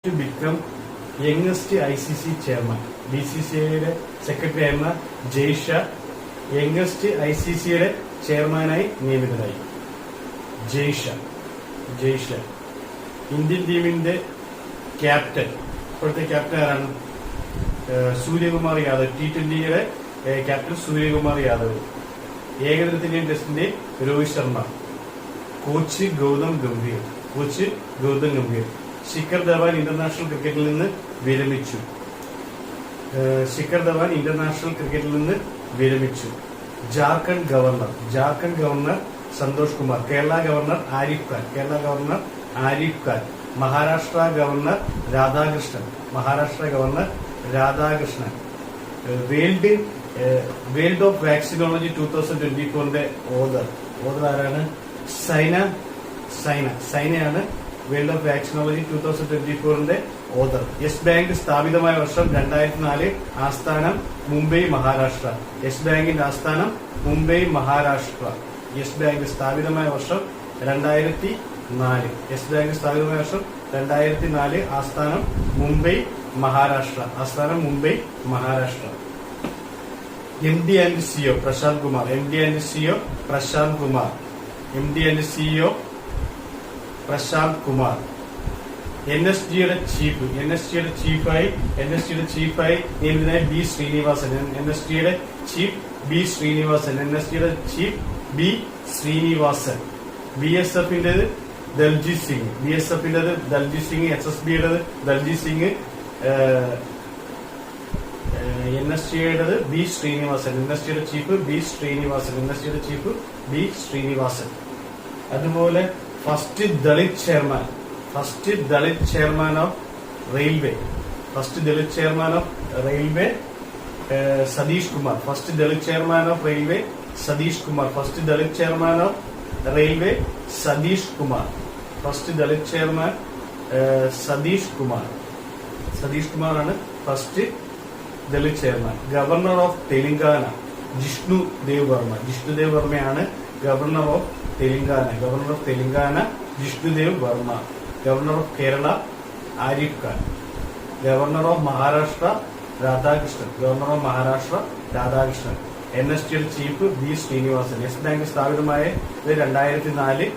to become youngest ICC chairman. BCCIയുടെ secretary ആയിരുന്ന Jay Shah youngest ICCയുടെ ചെയർമാനായി നിയമിതനായി. Jay Shah Indian ടീമിന്റെ ക്യാപ്റ്റൻ. ഇപ്പോഴത്തെ ക്യാപ്റ്റൻ ആരാണ്? സൂര്യകുമാർ യാദവ്. T20യുടെ ക്യാപ്റ്റൻ സൂര്യകുമാർ യാദവ്. ഏകദിനത്തിന്റെയും ടെസ്റ്റിന്റെ രോഹിത് ശർമ്മ. കോച്ച് ഗൗതം ഗംഭീർ. ശിഖർ ധവാൻ ഇന്റർനാഷണൽ ക്രിക്കറ്റിൽ നിന്ന് വിരമിച്ചു. Jharkhand governor Santhosh Kumar. Kerala governor Arif Khan. Maharashtra governor Radhakrishnan. World of vaccinology 2024ന്റെ author ആരാണ്? സൈനയാണ് world of vaccinology 2024ന്റെ author. Yes bank സ്ഥാപിതമായ വർഷം 2004. ആസ്ഥാനം മുംബൈ, മഹാരാഷ്ട്ര. യെസ് ബാങ്കിന്റെ ആസ്ഥാനം മുംബൈ, മഹാരാഷ്ട്ര. യെസ് ബാങ്ക് സ്ഥാപിതമായ വർഷം 2004. ആസ്ഥാനം Mumbai, Maharashtra. MD and CEO Prashant Kumar. NSGയുടെ ചീഫായി നിയമിതനായ B Sreenivasan. BSFന്റേത് Daljeet Singh. SSBയുടേത് Daljeet Singh. NSGയുടേത് B Sreenivasan. NSGയുടെ chief B Sreenivasan. അതുപോലെ first Dalit chairman of railway. Satheesh Kumar. Satheesh കുമാറാണ് first Dalit chairman. Governor of Telangana Jishnu Dev വർമ്മയാണ് governor of Telangana. Jishnudev Varma. Governor of Kerala Arif Khan. Governor of Maharashtra Radhakrishnan. NSGയുടെ chief B Sreenivasan. Yes bank സ്ഥാപിതമായ 2004.